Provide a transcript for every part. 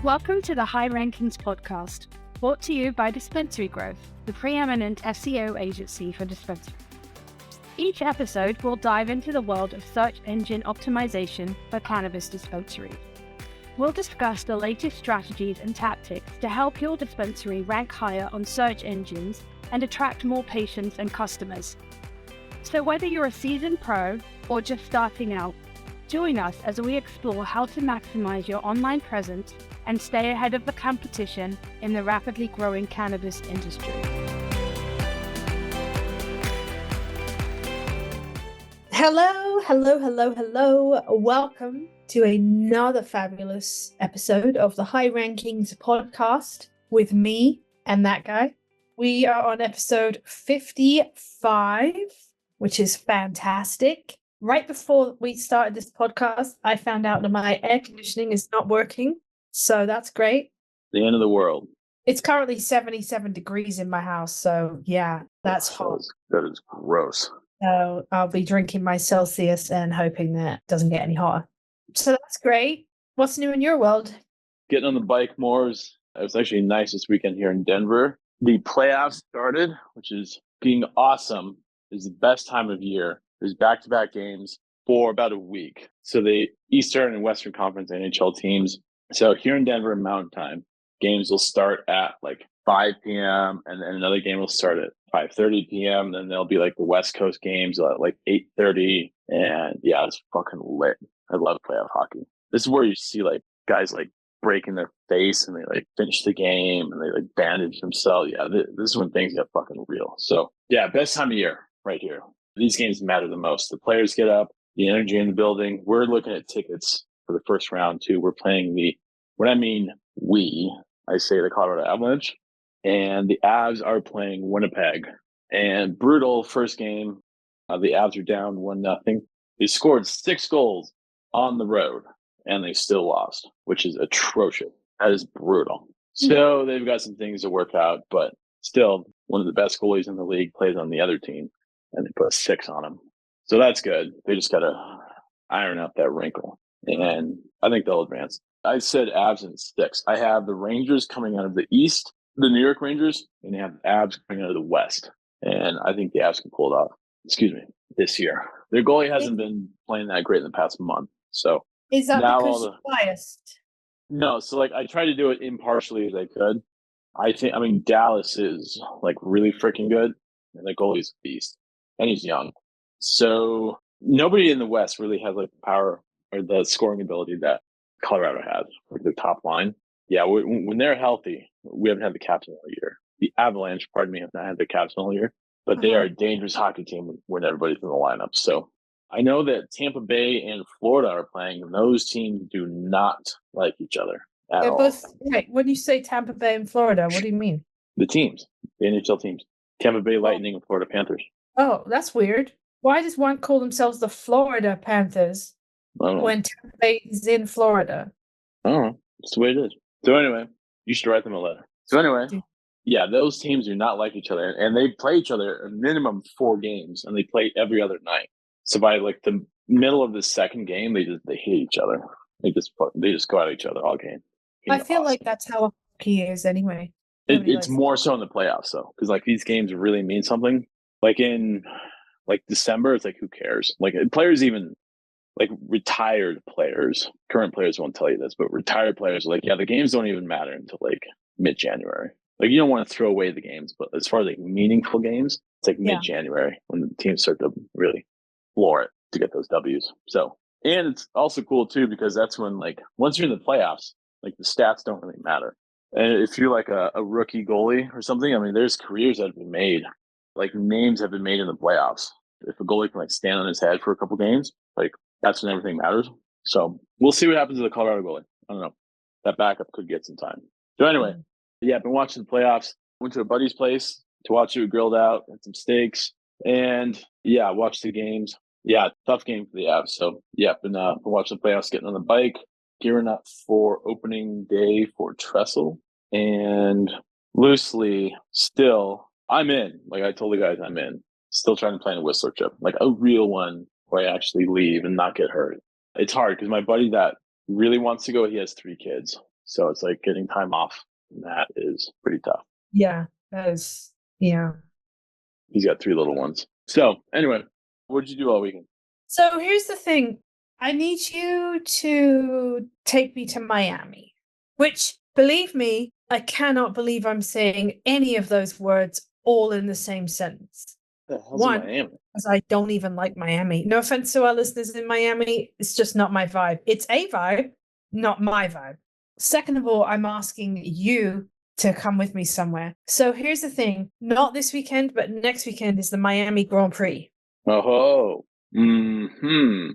Welcome to the High Rankings podcast, brought to you by Dispensary-Growth, the preeminent SEO agency for dispensaries. Each episode will dive into the world of search engine optimization for cannabis dispensaries. We'll discuss the latest strategies and tactics to help your dispensary rank higher on search engines and attract more patients and customers. So whether you're a seasoned pro or just starting out, join us as we explore how to maximize your online presence and stay ahead of the competition in the rapidly growing cannabis industry. Hello. Welcome to another fabulous episode of the High Rankings podcast with me and that guy. We are on episode 55, which is fantastic. Right before we started this podcast, I found out that my air conditioning is not working. So that's great. The end of the world. It's currently 77 degrees in my house. So yeah, that's hot. That is gross. So I'll be drinking my Celsius and hoping that it doesn't get any hotter. So that's great. What's new in your world? Getting on the bike more. It was actually nice this weekend here in Denver. The playoffs started, which is being awesome. It's the best time of year. There's back-to-back games for about a week. So the Eastern and Western Conference NHL teams. So here in Denver, Mountain Time, games will start at like 5 p.m. and then another game will start at 5:30 p.m. Then there'll be like the West Coast games at like 8:30. And yeah, it's fucking lit. I love playoff hockey. This is where you see like guys like breaking their face and they like finish the game and they like bandage themselves. Yeah, this is when things get fucking real. So yeah, best time of year right here. These games matter the most. The players get up, the energy in the building. We're looking at tickets for the first round too. We're playing I say the Colorado Avalanche, and the Avs are playing Winnipeg. And brutal first game. The Avs are down 1-0. They scored 6 goals on the road, and they still lost, which is atrocious. That is brutal. So they've got some things to work out, but still, one of the best goalies in the league plays on the other team, and they put a 6 on him. So that's good. They just got to iron out that wrinkle, and I think they'll advance. I said Avs in 6. I have the Rangers coming out of the East, the New York Rangers, and they have the Avs coming out of the West. And I think the Avs can pull it off, this year. Their goalie hasn't been playing that great in the past month. So is that because you're biased? No, so like I tried to do it impartially as I could. I mean, Dallas is like really freaking good, and the goalie's a beast, and he's young. So nobody in the West really has like the power or the scoring ability that Colorado has, like the top line. Yeah, when they're healthy, we haven't had the captain all year. The Avalanche, have not had the captain all year, but they are a dangerous hockey team when everybody's in the lineup. So I know that Tampa Bay and Florida are playing, and those teams do not like each other at all. Both, right. When you say Tampa Bay and Florida, what do you mean? The teams, the NHL teams, Tampa Bay Lightning and Florida Panthers. Oh, that's weird. Why does one call themselves the Florida Panthers when Tampa Bay is in Florida? I don't know. It's the way it is. So anyway, you should write them a letter. So anyway, yeah, those teams do not like each other, and they play each other a minimum 4 games, and they play every other night. So by like the middle of the second game, they hate each other. They just go at each other all game. I feel like that's how hockey is anyway. It's more so in the playoffs though, because like these games really mean something. Like in like December, it's like who cares? Like players, even like retired players, current players won't tell you this, but retired players are like, yeah, the games don't even matter until like mid-January. Like you don't want to throw away the games, but as far as like meaningful games, it's like mid-January when the teams start to really floor it to get those W's. So, and it's also cool too, because that's when like, once you're in the playoffs, like the stats don't really matter. And if you're like a rookie goalie or something, I mean, there's careers that have been made, like names have been made in the playoffs. If a goalie can like stand on his head for a couple games, like that's when everything matters. So we'll see what happens to the Colorado goalie. I don't know. That backup could get some time. So anyway, yeah, I've been watching the playoffs. Went to a buddy's place to watch it, grilled out, had some steaks, and yeah, watched the games. Yeah, tough game for the Avs. So yeah, been watching the playoffs, getting on the bike, gearing up for opening day for Trestle, and loosely still, I'm in. Like I told the guys, I'm in. Still trying to plan a Whistler trip, like a real one where I actually leave and not get hurt. It's hard because my buddy that really wants to go, he has 3 kids. So it's like getting time off. That is pretty tough. Yeah, that is, yeah. He's got 3 little ones. So anyway, what did you do all weekend? So here's the thing. I need you to take me to Miami, which, believe me, I cannot believe I'm saying any of those words all in the same sentence. The hell's One, Miami? because I don't even like Miami. No offense to our listeners in Miami. It's just not my vibe. It's a vibe, not my vibe. Second of all, I'm asking you to come with me somewhere. So here's the thing. Not this weekend, but next weekend is the Miami Grand Prix. Oh, mm-hmm.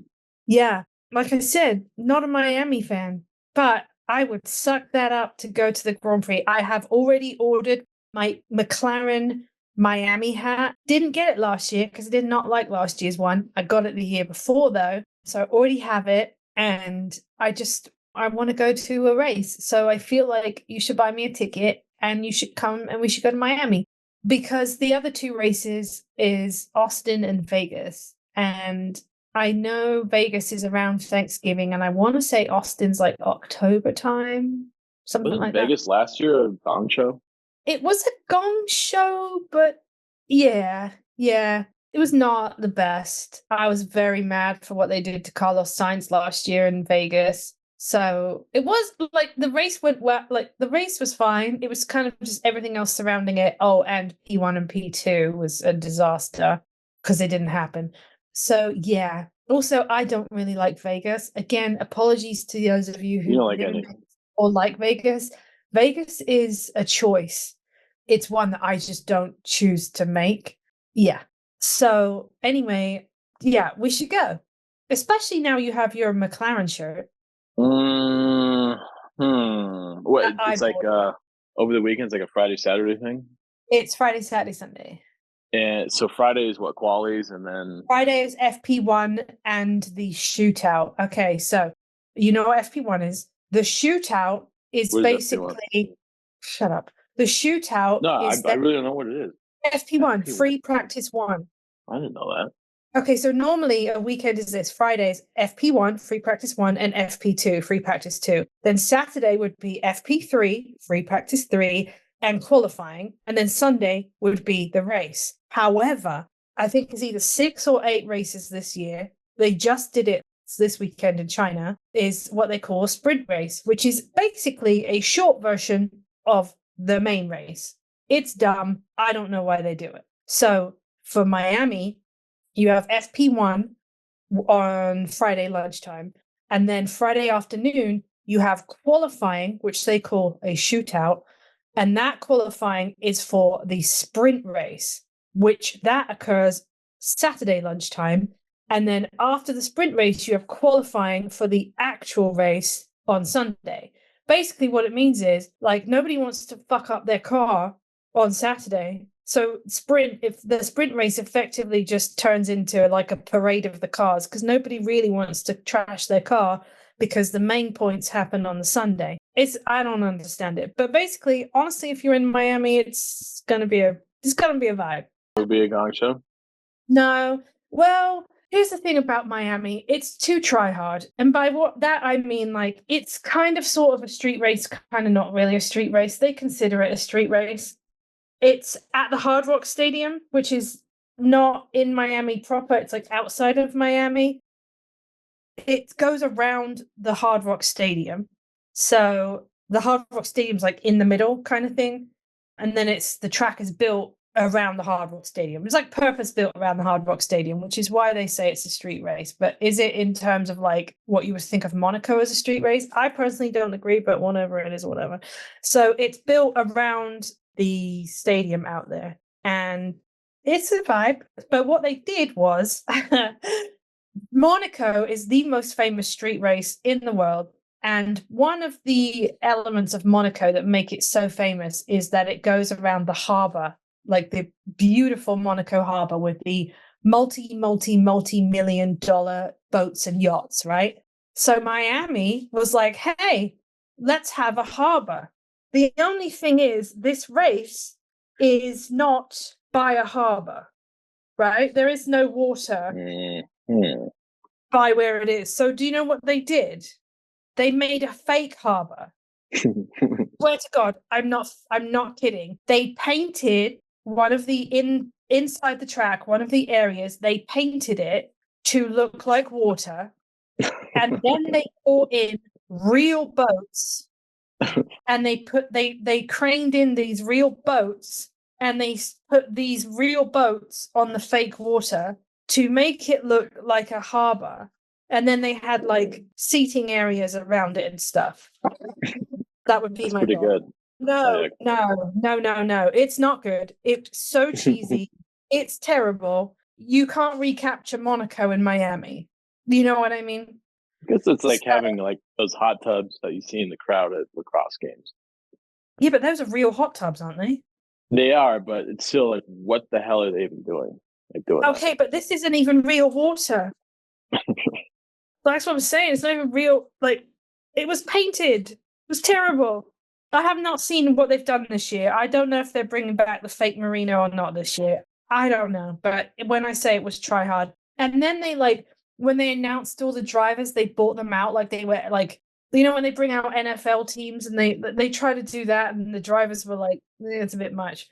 Yeah, like I said, not a Miami fan, but I would suck that up to go to the Grand Prix. I have already ordered my McLaren Miami hat. Didn't get it last year because I did not like last year's one. I got it the year before though, so I already have it, and I want to go to a race. So I feel like you should buy me a ticket and you should come and we should go to Miami, because the other 2 races is Austin and Vegas. And I know Vegas is around Thanksgiving, and I want to say Austin's like October time, something Wasn't like that. Vegas last year a gong show? It was a gong show, but yeah, it was not the best. I was very mad for what they did to Carlos Sainz last year in Vegas. So it was like the race went well, like the race was fine. It was kind of just everything else surrounding it. Oh, and P1 and P2 was a disaster because it didn't happen. So yeah. Also, I don't really like Vegas. Again, apologies to those of you who You don't like live in any. Vegas or like Vegas. Vegas is a choice. It's one that I just don't choose to make. Yeah. So anyway, yeah, we should go. Especially now you have your McLaren shirt. What? I It's like bought over the weekend. It's like a Friday Saturday thing. It's Friday, Saturday, Sunday. And so Friday is what, qualies, and then Friday is FP1 and the shootout. Okay, so you know what FP1 is? The shootout is what is FP1? basically shut up. The shootout No, I is that really don't know what it is. FP1, FP1. free practice 1. I didn't know that. Okay, so normally a weekend is this: Fridays, FP1, free practice 1, and FP2, free practice 2. Then Saturday would be FP3, free practice 3, and qualifying. And then Sunday would be the race. However, I think it's either 6 or 8 races this year. They just did it this weekend in China, is what they call a sprint race, which is basically a short version of the main race. It's dumb. I don't know why they do it. So for Miami, you have FP1 on Friday lunchtime, and then Friday afternoon, you have qualifying, which they call a shootout. And that qualifying is for the sprint race, which that occurs Saturday lunchtime. And then after the sprint race, you have qualifying for the actual race on Sunday. Basically, what it means is like nobody wants to fuck up their car on Saturday. So if the sprint race effectively just turns into like a parade of the cars, because nobody really wants to trash their car because the main points happen on the Sunday. I don't understand it. But basically, honestly, if you're in Miami, it's gonna be a vibe. It would be a gong show. No. Well, here's the thing about Miami. It's too try hard. And by that I mean like it's kind of sort of a street race, kind of not really a street race. They consider it a street race. It's at the Hard Rock Stadium, which is not in Miami proper. It's like outside of Miami. It goes around the Hard Rock Stadium. So the Hard Rock Stadium's like in the middle kind of thing. And then the track is built around the Hard Rock Stadium. It's like purpose built around the Hard Rock Stadium, which is why they say it's a street race. But is it in terms of like what you would think of Monaco as a street race? I personally don't agree, but whatever it is, whatever. So it's built around the stadium out there, and it's a vibe. But what they did was Monaco is the most famous street race in the world. And one of the elements of Monaco that make it so famous is that it goes around the harbor, like the beautiful Monaco harbor with the multi-million dollar boats and yachts, right? So Miami was like, hey, let's have a harbor. The only thing is, this race is not by a harbor, right? There is no water by where it is. So do you know what they did? They made a fake harbor. Swear to God, I'm not kidding. They painted one of the inside the track, one of the areas, they painted it to look like water, and then they brought in real boats, and they craned in these real boats, and they put these real boats on the fake water to make it look like a harbor, and then they had like seating areas around it and stuff. That would be That's my pretty goal. good. No, no. It's not good. It's so cheesy. It's terrible. You can't recapture Monaco in Miami. You know what I mean? I guess it's like So- having like those hot tubs that you see in the crowd at lacrosse games. Yeah, but those are real hot tubs, aren't they? They are, but it's still like, what the hell are they even doing? Like doing Okay, but this isn't even real water. That's what I'm saying. It's not even real. Like, it was painted. It was terrible. I have not seen what they've done this year. I don't know if they're bringing back the fake merino or not this year. I don't know. But when I say it was try hard, and then they like when they announced all the drivers, they bought them out like they were like, you know, when they bring out NFL teams and they try to do that, and the drivers were like, it's a bit much.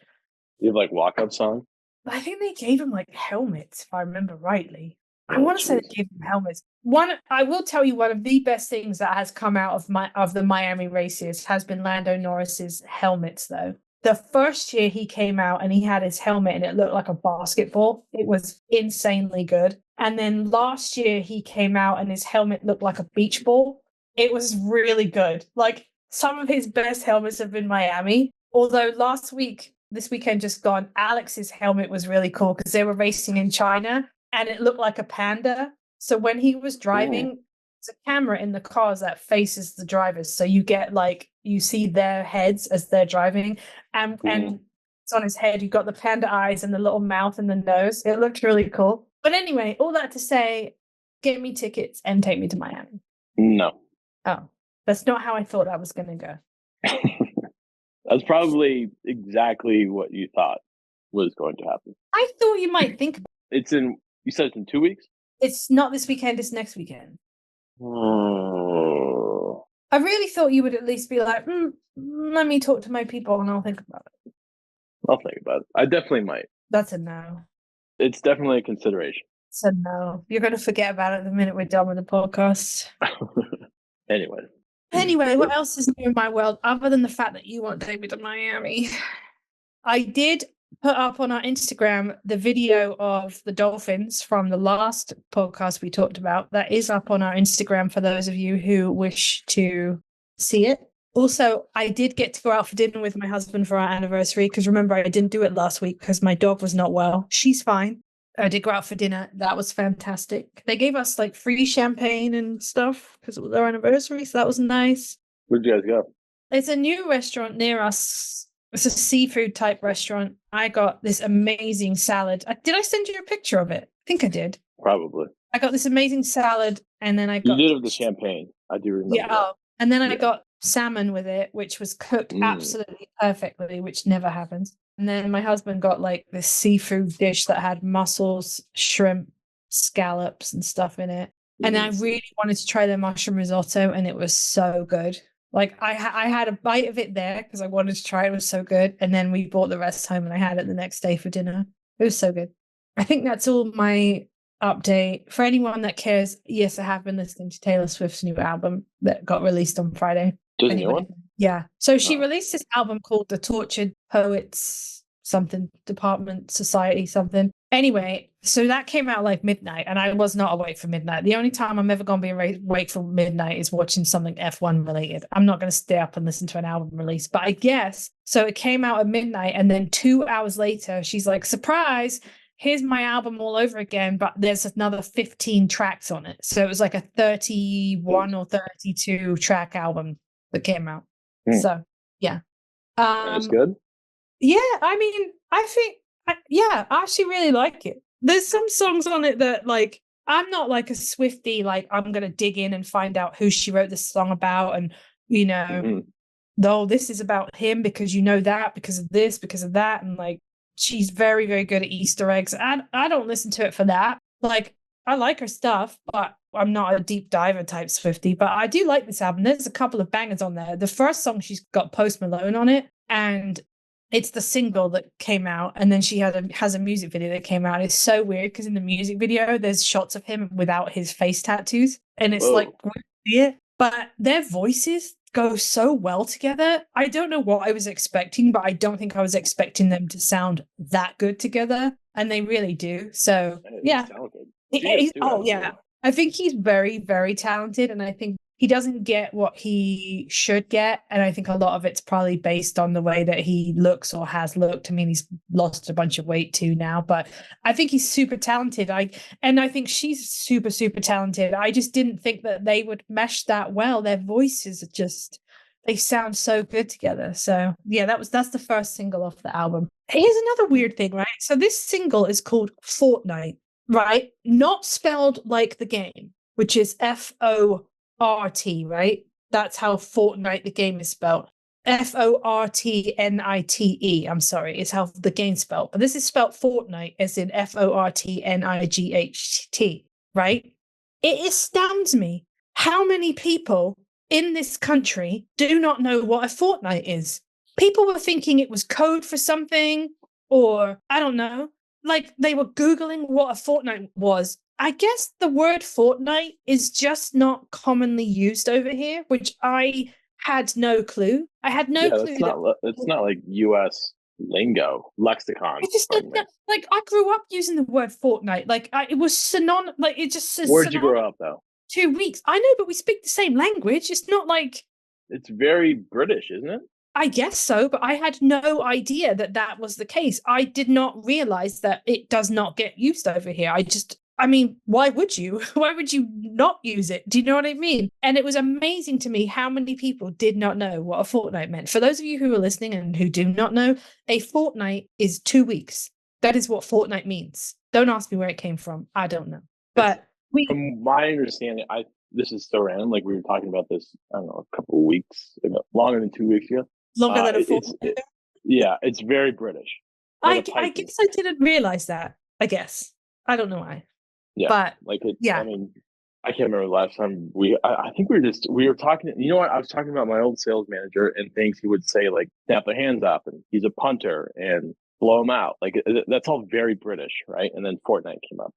You have like walk-up song? I think they gave them like helmets, if I remember rightly. I Oh, want to say they jeez. gave them helmets. I will tell you, one of the best things that has come out of the Miami races has been Lando Norris's helmets, though. The first year he came out and he had his helmet and it looked like a basketball. It was insanely good. And then last year he came out and his helmet looked like a beach ball. It was really good. Like, some of his best helmets have been Miami. Although this weekend just gone, Alex's helmet was really cool because they were racing in China and it looked like a panda. So when he was driving, there's a camera in the cars that faces the drivers. So you get like, you see their heads as they're driving, and it's on his head. You got the panda eyes and the little mouth and the nose. It looked really cool. But anyway, all that to say, get me tickets and take me to Miami. No. Oh, that's not how I thought that was going to go. That's probably exactly what you thought was going to happen. I thought you might think about You said it's in 2 weeks? it's not this weekend, it's next weekend. Oh. I really thought you would at least be like, let me talk to my people and I'll think about it. I'll think about it. I definitely might. That's a no. It's definitely a consideration. It's a no. You're going to forget about it the minute we're done with the podcast. Anyway, What else is new in my world other than the fact that you want David to Miami? I did put up on our Instagram the video of the dolphins from the last podcast we talked about. That is up on our Instagram for those of you who wish to see it. Also, I did get to go out for dinner with my husband for our anniversary because remember, I didn't do it last week because my dog was not well. She's fine. I did go out for dinner. That was fantastic. They gave us like free champagne and stuff because it was our anniversary. So that was nice. where'd you guys go? It's a new restaurant near us. It's a seafood type restaurant. I got this amazing salad. Did I send you a picture of it? I think I did. Probably. I got this amazing salad and then I got... You did have the champagne. I do remember that. Oh, and then I got salmon with it, which was cooked absolutely perfectly, which never happens. And then my husband got like this seafood dish that had mussels, shrimp, scallops and stuff in it. And I really wanted to try their mushroom risotto and it was so good. Like I had a bite of it there because I wanted to try it. It was so good. And then we brought the rest home and I had it the next day for dinner. It was so good. I think that's all my update. For anyone that cares, yes, I have been listening to Taylor Swift's new album that got released on Friday. Just a new one? Yeah. So she released this album called The Tortured Poets something Department Society something. Anyway, so that came out like midnight and I was not awake for midnight. The only time I'm ever going to be awake for midnight is watching something F1 related. I'm not going to stay up and listen to an album release, but I guess so it came out at midnight and then 2 hours later she's like, surprise, here's my album all over again, but there's another 15 tracks on it. So it was like a 31 or 32 track album that came out. So yeah. That's good. Yeah, I mean, I actually really like it. There's some songs on it that like I'm not like a Swiftie, like I'm gonna dig in and find out who she wrote this song about, and you know, though this is about him because you know that because of this, because of that, and like she's very, very good at Easter eggs. And I don't listen to it for that. Like I like her stuff, but I'm not a deep diver type Swiftie, but I do like this album. There's a couple of bangers on there. The first song, she's got Post Malone on it, and it's the single that came out, and then she has a music video that came out. It's so weird because in the music video, there's shots of him without his face tattoos, and it's like, weird. But their voices go so well together. I don't know what I was expecting, but I don't think I was expecting them to sound that good together, and they really do. So yeah. I think he's very, very talented, and I think he doesn't get what he should get, and I think a lot of it's probably based on the way that he looks or has looked. I mean, he's lost a bunch of weight too now, but I think he's super talented. I think she's super, super talented. I just didn't think that they would mesh that well. Their voices are just, they sound so good together. So yeah, that's the first single off the album. Here's another weird thing, right? So this single is called Fortnite, right? Not spelled like the game, which is Fortnite, right? That's how Fortnite, the game, is spelled. Fortnite. I'm sorry, is how the game's spelled. But this is spelled Fortnite as in Fortnight, right? It astounds me how many people in this country do not know what a fortnight is. People were thinking it was code for something, or I don't know, like they were Googling what a fortnight was. I guess the word fortnight is just not commonly used over here, which I had no clue. I had no clue. It's not like US lingo, lexicon. I just didn't know, like, I grew up using the word fortnight. Like, it was synonymous. Like, it just says. Where'd you grow up, though? 2 weeks. I know, but we speak the same language. It's not like. It's very British, isn't it? I guess so, but I had no idea that that was the case. I did not realize that it does not get used over here. I mean, why would you? Why would you not use it? Do you know what I mean? And it was amazing to me how many people did not know what a fortnight meant. For those of you who are listening and who do not know, a fortnight is 2 weeks. That is what fortnight means. Don't ask me where it came from. I don't know. But from my understanding, this is so random. Like we were talking about this, I don't know, a couple of weeks ago, longer than 2 weeks ago. Longer than a fortnight. Yeah, it's very British. Like I guess I didn't realize that. I guess I don't know why. Yeah, but yeah. I mean, I can't remember the last time I think we were talking. You know what? I was talking about my old sales manager and things he would say, like snap the hands up, and he's a punter, and blow him out. Like that's all very British, right? And then fortnight came up,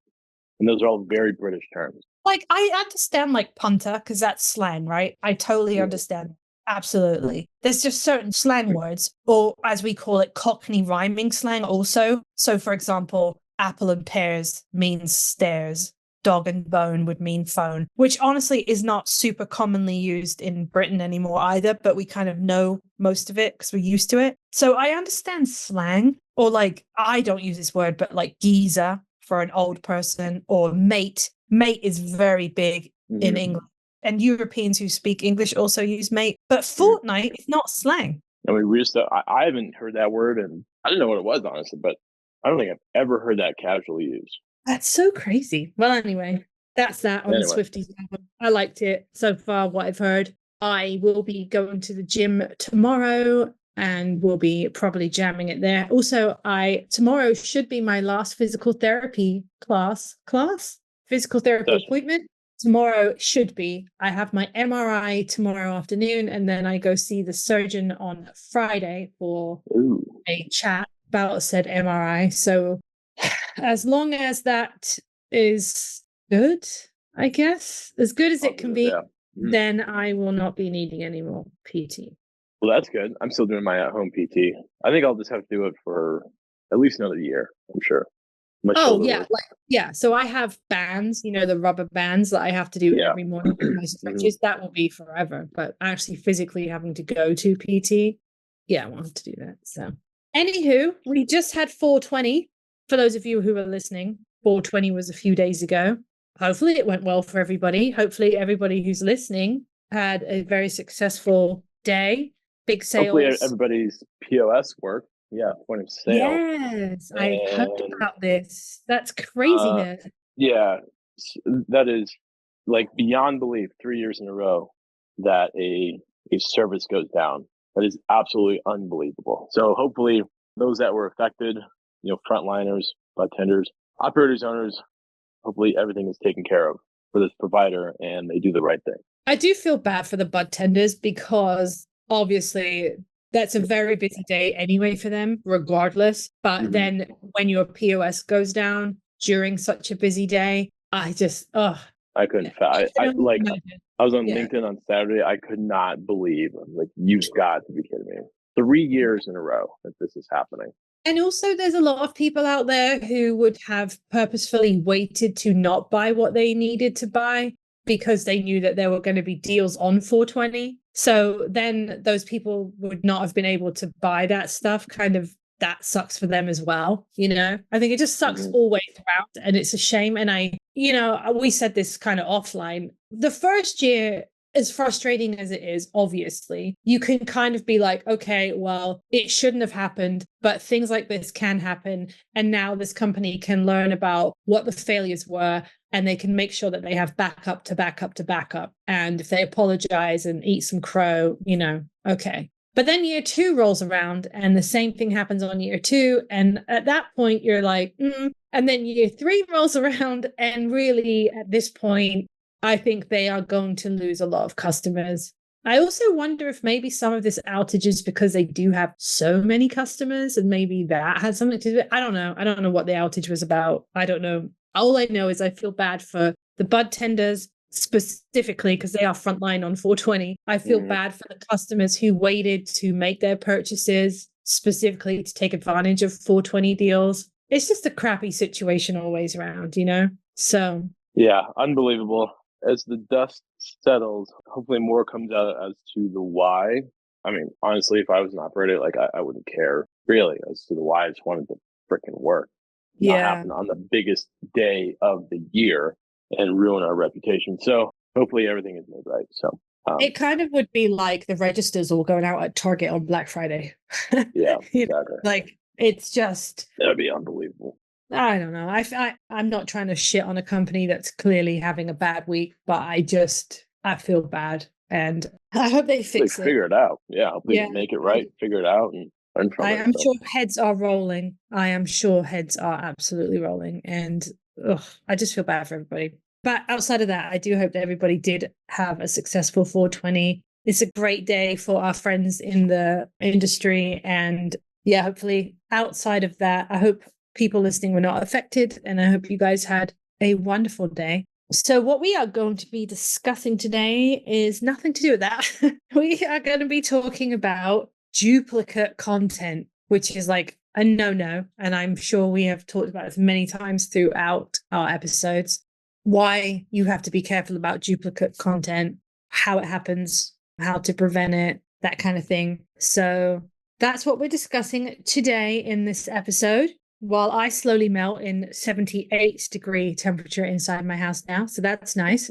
and those are all very British terms. Like I understand, like punter, because that's slang, right? I totally understand. Absolutely. There's just certain slang words, or as we call it, Cockney rhyming slang also. So, for example, apple and pears means stairs. Dog and bone would mean phone, which honestly is not super commonly used in Britain anymore either, but we kind of know most of it because we're used to it. So I understand slang, or like, I don't use this word, but like geezer for an old person, or mate. Mate is very big in England. And Europeans who speak English also use mate. But fortnight is not slang. I mean, I haven't heard that word, and I didn't know what it was, honestly, but I don't think I've ever heard that casually used. That's so crazy. Well, anyway, that's that on the Swifties album. I liked it so far, what I've heard. I will be going to the gym tomorrow, and we'll be probably jamming it there. Also, tomorrow should be my last physical therapy physical therapy appointment. Tomorrow should be. I have my MRI tomorrow afternoon, and then I go see the surgeon on Friday for a chat about said MRI. So as long as that is good, I guess, as good as it can be, then I will not be needing any more PT. Well, that's good. I'm still doing my at-home PT. I think I'll just have to do it for at least another year, I'm sure. So I have bands, the rubber bands that I have to do every morning for my stretches. That will be forever, but actually physically having to go to PT, I won't have to do that. So anywho, we just had 420. For those of you who are listening, 420 was a few days ago. Hopefully it went well for everybody. Hopefully everybody who's listening had a very successful day. Big sales. Hopefully everybody's POS worked. Yeah, point of sale. Yes, I heard about this. That's craziness. That is like beyond belief. 3 years in a row that a service goes down. That is absolutely unbelievable. So hopefully those that were affected, frontliners, bartenders, operators, owners, hopefully everything is taken care of for this provider and they do the right thing. I do feel bad for the bud tenders because obviously that's a very busy day anyway for them, regardless. But then when your POS goes down during such a busy day, I couldn't. I was on LinkedIn on Saturday. I could not believe. I'm like, you've got to be kidding me. 3 years in a row that this is happening. And also, there's a lot of people out there who would have purposefully waited to not buy what they needed to buy because they knew that there were going to be deals on 420. So then those people would not have been able to buy that stuff. Kind of that sucks for them as well. You know, I think it just sucks all the way throughout. And it's a shame. And we said this kind of offline. The first year, as frustrating as it is, obviously, you can kind of be like, okay, well, it shouldn't have happened, but things like this can happen. And now this company can learn about what the failures were, and they can make sure that they have backup to backup to backup. And if they apologize and eat some crow, okay. But then year 2 rolls around and the same thing happens on year 2. And at that point, you're like, And then year 3 rolls around. And really, at this point, I think they are going to lose a lot of customers. I also wonder if maybe some of this outage is because they do have so many customers and maybe that has something to do with it. I don't know. I don't know what the outage was about. I don't know. All I know is I feel bad for the bud tenders specifically because they are frontline on 420. I feel bad for the customers who waited to make their purchases specifically to take advantage of 420 deals. It's just a crappy situation always around, So. Yeah, unbelievable. As the dust settles, hopefully more comes out as to the why. I mean, honestly, if I was an operator, like I wouldn't care really as to the why. I just wanted to freaking work. Not happen on the biggest day of the year and ruin our reputation. So hopefully everything is made right. So it kind of would be like the registers all going out at Target on Black Friday. Yeah, exactly. Like it's just that'd be unbelievable. I don't know. I'm not trying to shit on a company that's clearly having a bad week, but I feel bad, and I hope they fix it. Figure it out. Yeah, hopefully make it right, figure it out, and learn from it. I am sure heads are rolling. I am sure heads are absolutely rolling, and I just feel bad for everybody. But outside of that, I do hope that everybody did have a successful 420. It's a great day for our friends in the industry, and hopefully outside of that, I hope people listening were not affected, and I hope you guys had a wonderful day. So what we are going to be discussing today is nothing to do with that. We are going to be talking about duplicate content, which is like a no-no, and I'm sure we have talked about this many times throughout our episodes, why you have to be careful about duplicate content, how it happens, how to prevent it, that kind of thing. So that's what we're discussing today in this episode. While I slowly melt in 78-degree temperature inside my house now. So that's nice.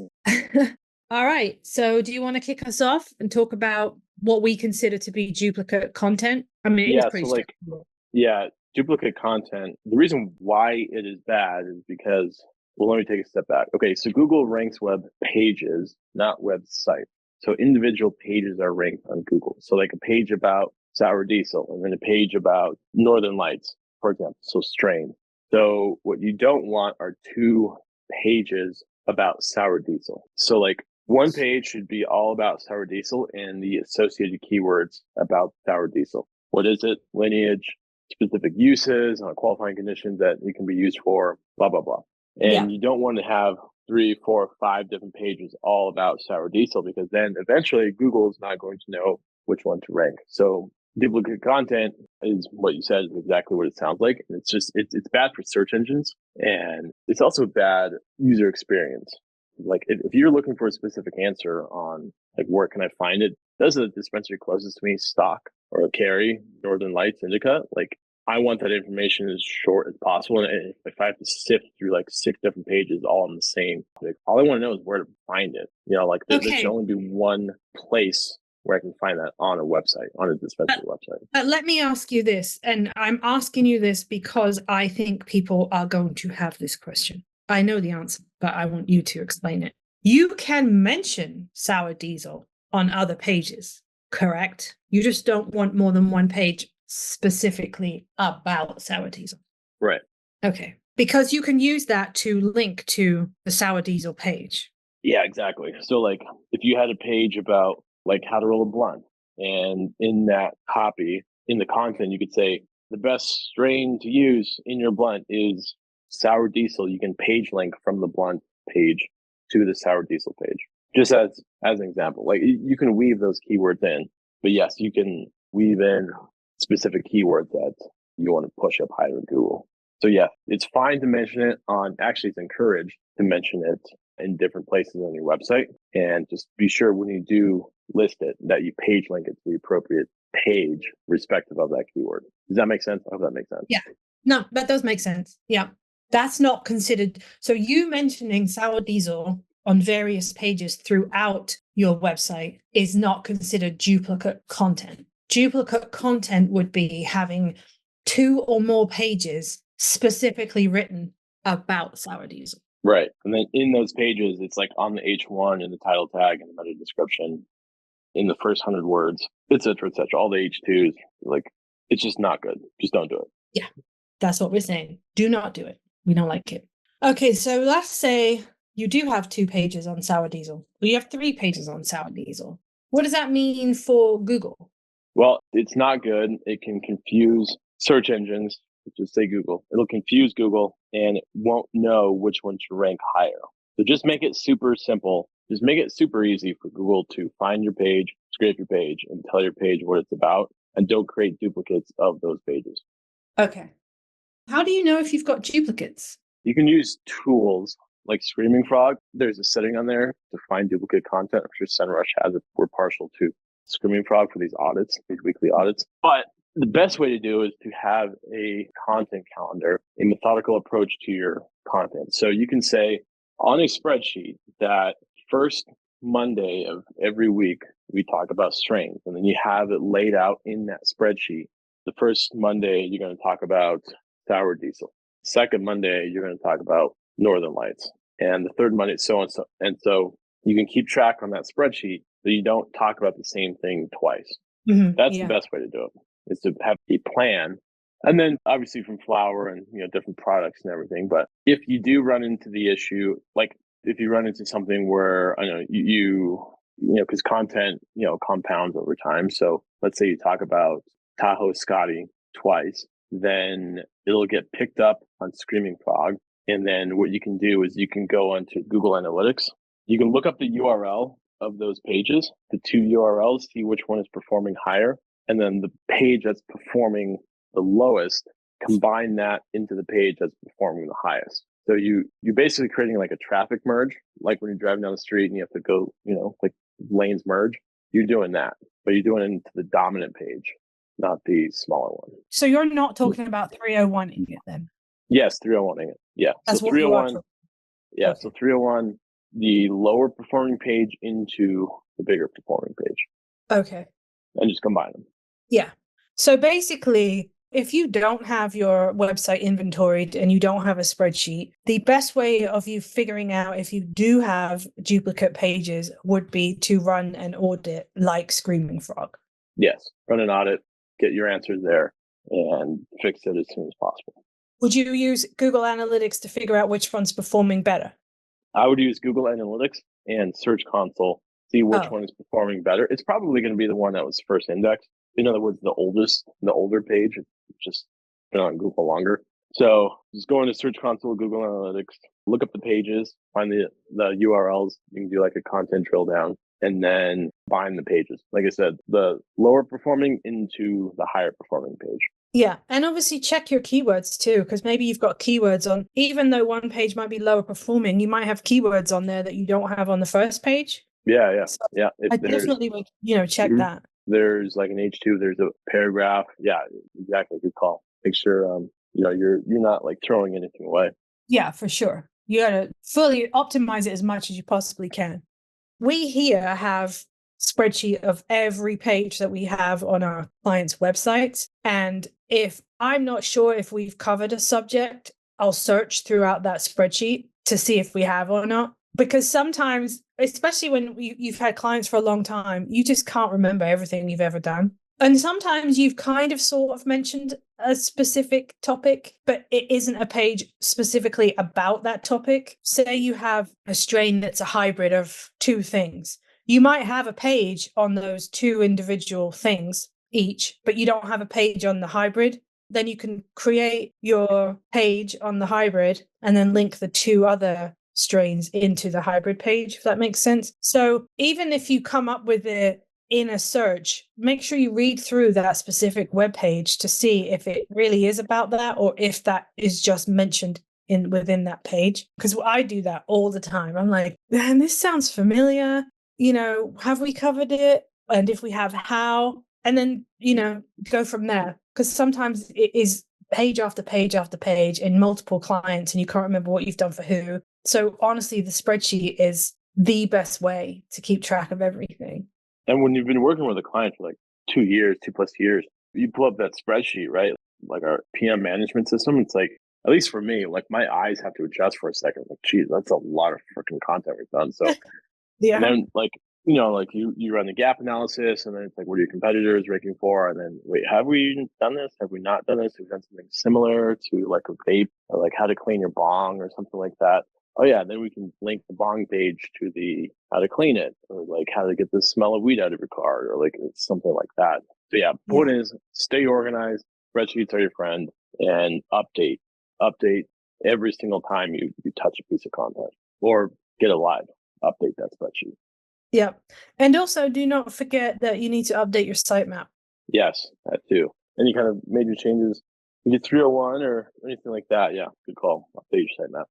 All right. So do you want to kick us off and talk about what we consider to be duplicate content? I mean, it's pretty straightforward. Duplicate content. The reason why it is bad is because, let me take a step back. Okay, so Google ranks web pages, not websites. So individual pages are ranked on Google. So like a page about sour diesel and then a page about Northern Lights, for example, so strain. So what you don't want are 2 pages about sour diesel. So like one page should be all about sour diesel and the associated keywords about sour diesel. What is it? Lineage, specific uses, qualifying conditions that it can be used for, blah, blah, blah. And you don't want to have 3, 4, 5 different pages all about sour diesel because then eventually Google is not going to know which one to rank. So duplicate content is what you said, is exactly what it sounds like. And it's bad for search engines, and it's also bad user experience. Like if you're looking for a specific answer on like where can I find it, does the dispensary closest to me stock or carry Northern Lights indica? Like I want that information as short as possible. And if I have to sift through like 6 different pages all on the same, like, all I want to know is where to find it. There should only be one place where I can find that on a website, on a dispensary website. Let me ask you this, and I'm asking you this because I think people are going to have this question. I know the answer, but I want you to explain it. You can mention sour diesel on other pages, correct? You just don't want more than one page specifically about sour diesel. Right. Okay. Because you can use that to link to the sour diesel page. Yeah, exactly. So like if you had a page about like how to roll a blunt, and in that copy, in the content, you could say the best strain to use in your blunt is sour diesel. You can page link from the blunt page to the sour diesel page. Just as an example, like you can weave those keywords in, but yes, you can weave in specific keywords that you want to push up higher in Google. So yeah, it's fine to mention it actually it's encouraged to mention it in different places on your website. And just be sure when you do list it that you page link it to the appropriate page respective of that keyword. Does that make sense? I hope that makes sense. Yeah. No, that does make sense. Yeah. That's not considered. So you mentioning sour diesel on various pages throughout your website is not considered duplicate content. Duplicate content would be having 2 or more pages specifically written about sour diesel. Right. And then in those pages, it's like on the H1 in the title tag and the meta description, in the first 100 words, et cetera, all the H2s, like it's just not good. Just don't do it. Yeah, that's what we're saying. Do not do it. We don't like it. Okay, so let's say you do have 2 pages on sour diesel. Well, you have 3 pages on sour diesel. What does that mean for Google? Well, it's not good. It can confuse search engines. Just say Google. It'll confuse Google and it won't know which one to rank higher. So just make it super simple. Just make it super easy for Google to find your page, scrape your page, and tell your page what it's about. And don't create duplicates of those pages. Okay. How do you know if you've got duplicates? You can use tools like Screaming Frog. There's a setting on there to find duplicate content. I'm sure SEMrush has it. We're partial to Screaming Frog for these audits, these weekly audits. But the best way to do is to have a content calendar, a methodical approach to your content. So you can say on a spreadsheet that first Monday of every week, we talk about strains, and then you have it laid out in that spreadsheet. The first Monday, you're going to talk about sour diesel. Second Monday, you're going to talk about Northern Lights. And the third Monday, so and so. And so you can keep track on that spreadsheet so you don't talk about the same thing twice. Mm-hmm. That's the best way to do it, is to have a plan. And then obviously from flour and, different products and everything. But if you do run into the issue, like if you run into something where, I know because content, compounds over time. So let's say you talk about Tahoe Scotty twice, then it'll get picked up on Screaming Frog. And then what you can do is you can go onto Google Analytics. You can look up the URL of those pages, the 2 URLs, see which one is performing higher. And then the page that's performing the lowest, combine that into the page that's performing the highest. So you're basically creating like a traffic merge, like when you're driving down the street and you have to go, like lanes merge. You're doing that, but you're doing it into the dominant page, not the smaller one. So you're not talking about 301ing it then? Yes, 301ing it. Yeah. That's so what 301. Yeah. Okay. So 301, the lower performing page into the bigger performing page. Okay. And just combine them. Yeah. So basically, if you don't have your website inventoried and you don't have a spreadsheet, the best way of you figuring out if you do have duplicate pages would be to run an audit like Screaming Frog. Yes. Run an audit, get your answers there, and fix it as soon as possible. Would you use Google Analytics to figure out which one's performing better? I would use Google Analytics and Search Console, see which one is performing better. It's probably going to be the one that was first indexed. In other words, the older page. It's just been on Google longer. So just go into Search Console, Google Analytics, look up the pages, find the URLs. You can do like a content drill down and then bind the pages. Like I said, the lower performing into the higher performing page. Yeah. And obviously check your keywords too, because maybe you've got keywords on, even though one page might be lower performing, you might have keywords on there that you don't have on the first page. Yeah. So yeah. I definitely would, check that. There's like an H2, there's a paragraph. Yeah, exactly. Good call. Make sure, you're not like throwing anything away. Yeah, for sure. You got to fully optimize it as much as you possibly can. We here have spreadsheet of every page that we have on our clients' websites. And if I'm not sure if we've covered a subject, I'll search throughout that spreadsheet to see if we have or not. Because sometimes, especially when you've had clients for a long time, you just can't remember everything you've ever done. And sometimes you've kind of sort of mentioned a specific topic, but it isn't a page specifically about that topic. Say you have a strain that's a hybrid of two things. You might have a page on those two individual things each, but you don't have a page on the hybrid. Then you can create your page on the hybrid and then link the two other strains into the hybrid page, if that makes sense. So even if you come up with it in a search, make sure you read through that specific web page to see if it really is about that or if that is just mentioned within that page. Because I do that all the time. I'm like, man, this sounds familiar. Have we covered it? And if we have, how? And then, go from there. Because sometimes it is page after page after page in multiple clients and you can't remember what you've done for who. So honestly, the spreadsheet is the best way to keep track of everything. And when you've been working with a client for like 2 years, 2+ years, you pull up that spreadsheet, right? Like our PM management system, it's like, at least for me, like my eyes have to adjust for a second. Like, geez, that's a lot of freaking content we've done. So, yeah. And then like, like you run the gap analysis and then it's like, what are your competitors ranking for? And then, wait, have we done this? Have we not done this? Have we done something similar to like a vape or like how to clean your bong or something like that? Oh yeah, then we can link the bong page to the how to clean it or like how to get the smell of weed out of your car or like something like that. So yeah, point is stay organized, spreadsheets are your friend, and update every single time you touch a piece of content or get it live, update that spreadsheet. Yeah. And also do not forget that you need to update your sitemap. Yes, that too. Any kind of major changes, you get 301 or anything like that. Yeah, good call. Update your sitemap.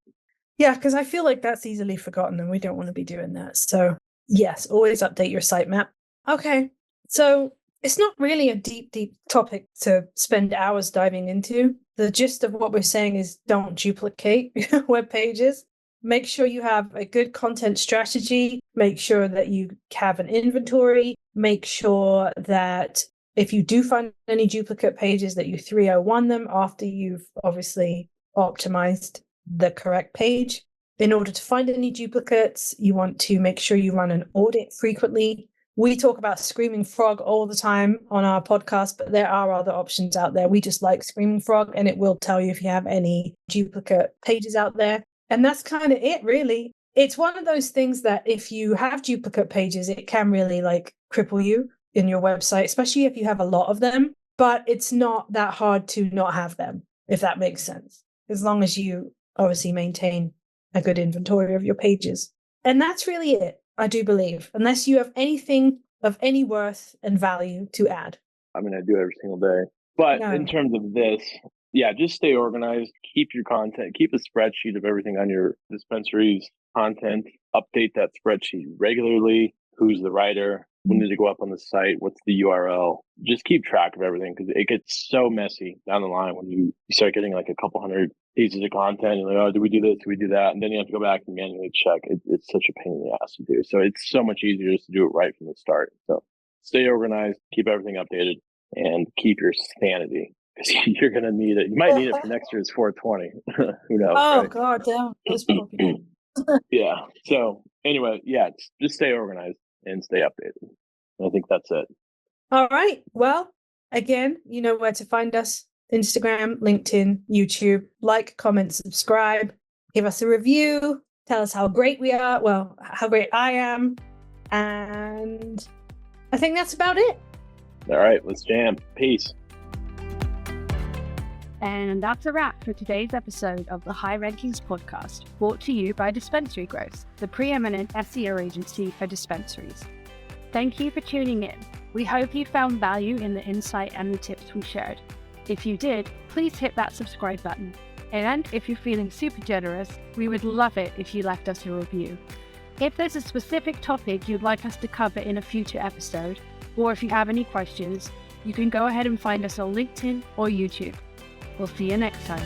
Yeah, because I feel like that's easily forgotten and we don't want to be doing that. So yes, always update your sitemap. Okay, so it's not really a deep topic to spend hours diving into. The gist of what we're saying is don't duplicate web pages. Make sure you have a good content strategy. Make sure that you have an inventory. Make sure that if you do find any duplicate pages that you 301 them after you've obviously optimized the correct page. In order to find any duplicates, you want to make sure you run an audit frequently. We talk about Screaming Frog all the time on our podcast, but there are other options out there. We just like Screaming Frog, and it will tell you if you have any duplicate pages out there. And that's kind of it, really. It's one of those things that if you have duplicate pages, it can really like cripple you in your website, especially if you have a lot of them. But it's not that hard to not have them, if that makes sense, as long as you obviously maintain a good inventory of your pages. And that's really it, I do believe, unless you have anything of any worth and value to add. I mean, I do every single day. But in terms of this, yeah, just stay organized, keep your content, keep a spreadsheet of everything on your dispensaries content, update that spreadsheet regularly. Who's the writer? When did it go up on the site? What's the URL? Just keep track of everything because it gets so messy down the line when you start getting like a couple hundred pieces of content. You're like, oh, do we do this? Do we do that? And then you have to go back and manually check. It's such a pain in the ass to do. So it's so much easier just to do it right from the start. So stay organized, keep everything updated, and keep your sanity because you're going to need it. You might need it for next year's 420. Who knows? Oh, right? God damn. Yeah. So anyway, yeah, just stay organized and stay updated. I think that's it. All right. Well, again, you know where to find us. Instagram, LinkedIn, YouTube. Like, comment, subscribe. Give us a review. Tell us how great we are. Well, how great I am. And I think that's about it. All right. Let's jam. Peace. And that's a wrap for today's episode of the High Rankings podcast, brought to you by Dispensary-Growth, the preeminent SEO agency for dispensaries. Thank you for tuning in. We hope you found value in the insight and the tips we shared. If you did, please hit that subscribe button. And if you're feeling super generous, we would love it if you left us a review. If there's a specific topic you'd like us to cover in a future episode, or if you have any questions, you can go ahead and find us on LinkedIn or YouTube. We'll see you next time.